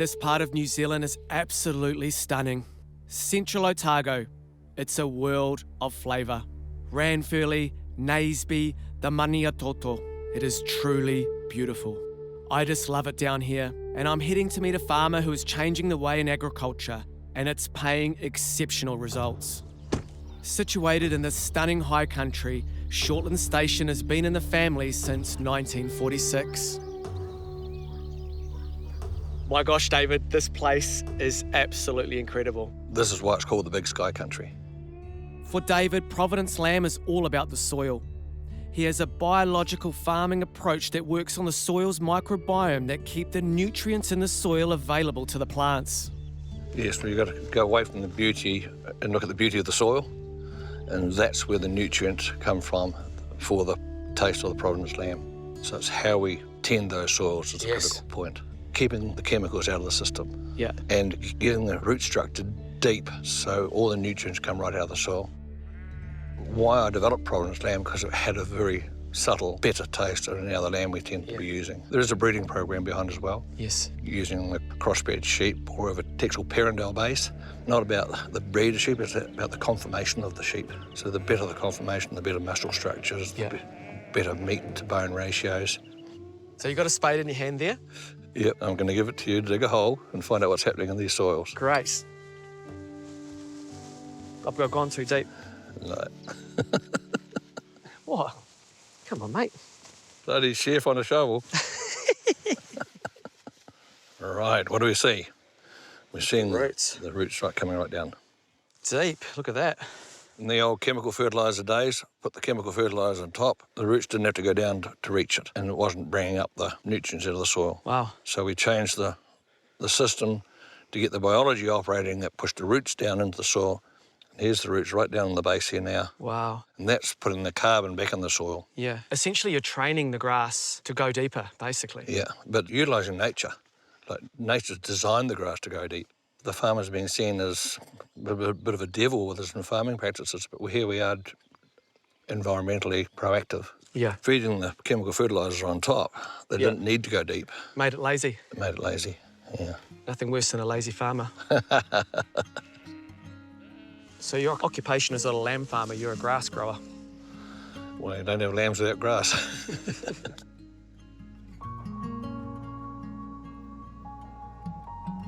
This part of New Zealand is absolutely stunning. Central Otago, it's a world of flavour. Ranfurly, Naseby, the Maniatoto. It is truly beautiful. I just love it down here, and I'm heading to meet a farmer who is changing the way in agriculture, and it's paying exceptional results. Situated in this stunning high country, Shortland Station has been in the family since 1946. My gosh, David, this place is absolutely incredible. This is why it's called the Big Sky Country. For David, Provenance lamb is all about the soil. He has a biological farming approach that works on the soil's microbiome that keep the nutrients in the soil available to the plants. Yes, we've got to go away from the beauty and look at the beauty of the soil, and that's where the nutrients come from for the taste of the Provenance lamb. So it's how we tend those soils is a critical point. Keeping the chemicals out of the system. Yeah. And getting the root structure deep so all the nutrients come right out of the soil. Why I developed Provenance lamb, because it had a very subtle, better taste than any other lamb we tend to be using. There is a breeding program behind as well. Yes. Using a crossbred sheep or of a Texel Perindale base. Not about the breed of sheep, it's about the conformation of the sheep. So the better the conformation, the better muscle structures, the better meat to bone ratios. So you got a spade in your hand there? Yep, I'm going to give it to you to dig a hole and find out what's happening in these soils. Great. I've gone too deep. No. What? Come on, mate. Bloody chef on a shovel. Right, what do we see? We're seeing roots. The roots coming right down. Deep, look at that. In the old chemical fertiliser days, put the chemical fertiliser on top, the roots didn't have to go down to reach it, and it wasn't bringing up the nutrients out of the soil. Wow. So we changed the system to get the biology operating that pushed the roots down into the soil. Here's the roots right down on the base here now. Wow. And that's putting the carbon back in the soil. Yeah. Essentially, you're training the grass to go deeper, basically. Yeah, but utilising nature. Like, nature's designed the grass to go deep. The farmer's been seen as a bit of a devil with his farming practices, but here we are environmentally proactive. Yeah. Feeding the chemical fertiliser on top, they didn't need to go deep. Made it lazy. It made it lazy, yeah. Nothing worse than a lazy farmer. So your occupation is not a lamb farmer, you're a grass grower. Well, you don't have lambs without grass.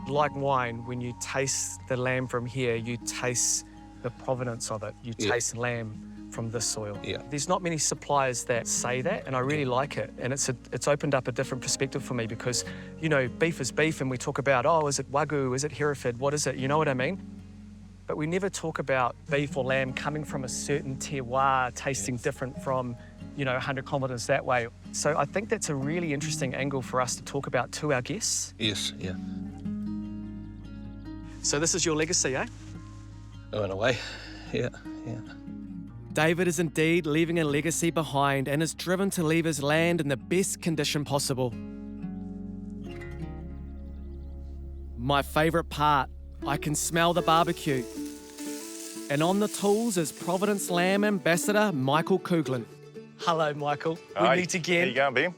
Like wine, when you taste the lamb from here, you taste the provenance of it. You taste lamb from this soil. Yeah. There's not many suppliers that say that, and I really like it. And it's opened up a different perspective for me because, you know, beef is beef, and we talk about, oh, is it Wagyu, is it Hereford, what is it? You know what I mean? But we never talk about beef or lamb coming from a certain terroir, tasting different from, you know, 100 kilometres that way. So I think that's a really interesting angle for us to talk about to our guests. Yes, yeah. So this is your legacy, eh? Oh, in a way, yeah. David is indeed leaving a legacy behind and is driven to leave his land in the best condition possible. My favourite part, I can smell the barbecue. And on the tools is Provenance Lamb Ambassador Michael Coughlan. Hello, Michael. We meet again. How you going, Ben?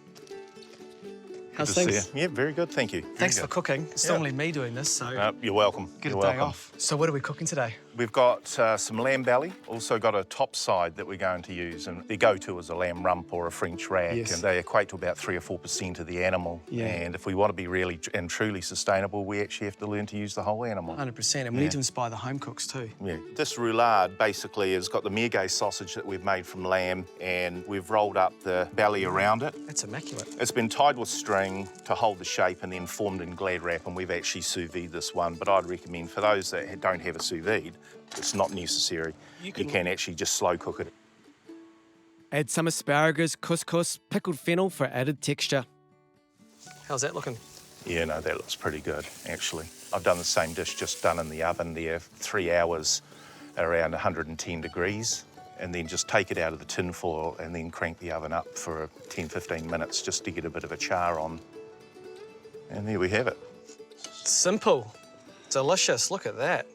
How's Good to things? see you. Yeah, very good, thank you. Thanks for cooking. It's normally me doing this, so You're welcome. get a You're day welcome. off. So what are we cooking today? We've got some lamb belly, also got a top side that we're going to use, and the go-to is a lamb rump or a French rack, Yes. and they equate to about 3 or 4% of the animal. Yeah. And if we want to be really and truly sustainable, we actually have to learn to use the whole animal. 100%, and we need to inspire the home cooks too. Yeah. This roulade basically has got the merguez sausage that we've made from lamb, and we've rolled up the belly around it. That's immaculate. It's been tied with string to hold the shape and then formed in glad wrap, and we've actually sous vide this one. But I'd recommend for those that don't have a sous vide, it's not necessary. You can actually just slow cook it. Add some asparagus, couscous, pickled fennel for added texture. How's that looking? Yeah, no, that looks pretty good, actually. I've done the same dish, just done in the oven there, 3 hours around 110 degrees, and then just take it out of the tin foil and then crank the oven up for 10, 15 minutes just to get a bit of a char on. And there we have it. Simple. Delicious. Look at that.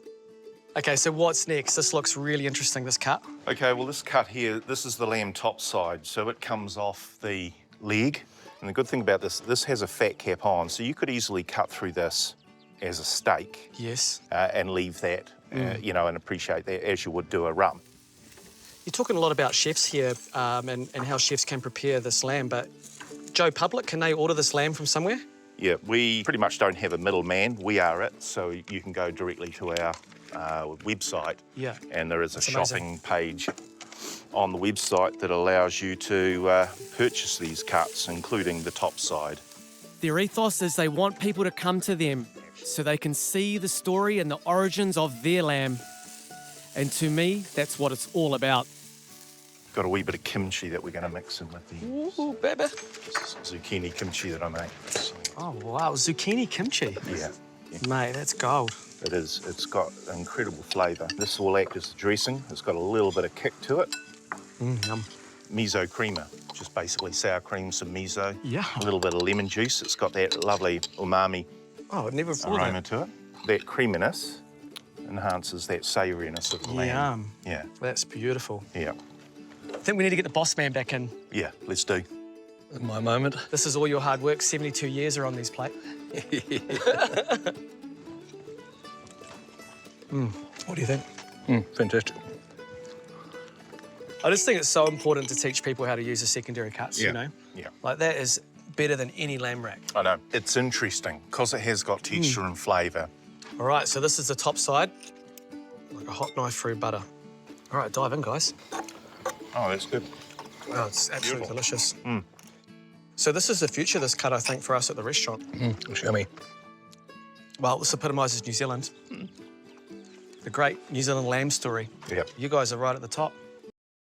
Okay, so what's next? This looks really interesting, this cut. Okay, well, this cut here, this is the lamb top side, so it comes off the leg. And the good thing about this has a fat cap on, so you could easily cut through this as a steak Yes. and leave that, you know, and appreciate that as you would do a rump. You're talking a lot about chefs here and how chefs can prepare this lamb, but Joe Public, can they order this lamb from somewhere? Yeah, we pretty much don't have a middleman. We are it, so you can go directly to our website. Yeah. And there is a That's shopping amazing. page on the website that allows you to purchase these cuts, including the top side. Their ethos is they want people to come to them so they can see the story and the origins of their lamb. And to me, that's what it's all about. Got a wee bit of kimchi that we're going to mix in with these. Ooh, baby. This is zucchini kimchi that I make. So, Oh, wow, zucchini kimchi. yeah, Mate, that's gold. it is. It's got incredible flavour. This will act as the dressing. It's got a little bit of kick to it. Yum. Miso creamer, just basically sour cream, some miso. Yeah. A little bit of lemon juice. It's got that lovely umami Oh, I'd never thought aroma that. to it. That creaminess enhances that savouriness of the lamb. Yum. Yeah, That's beautiful. yeah, I think we need to get the boss man back in. yeah, let's do. In my moment. This is all your hard work. 72 years are on these plate. What do you think? Fantastic. I just think it's so important to teach people how to use the secondary cuts, you know? Yeah. Like, that is better than any lamb rack. I know. It's interesting because it has got texture and flavour. All right, so this is the top side. Like a hot knife through butter. All right, dive in, guys. Oh, that's good. Wow, it's absolutely Beautiful. delicious. So this is the future, this cut, I think, for us at the restaurant. It's yummy. Well, this epitomises New Zealand. The great New Zealand lamb story. Yep. You guys are right at the top.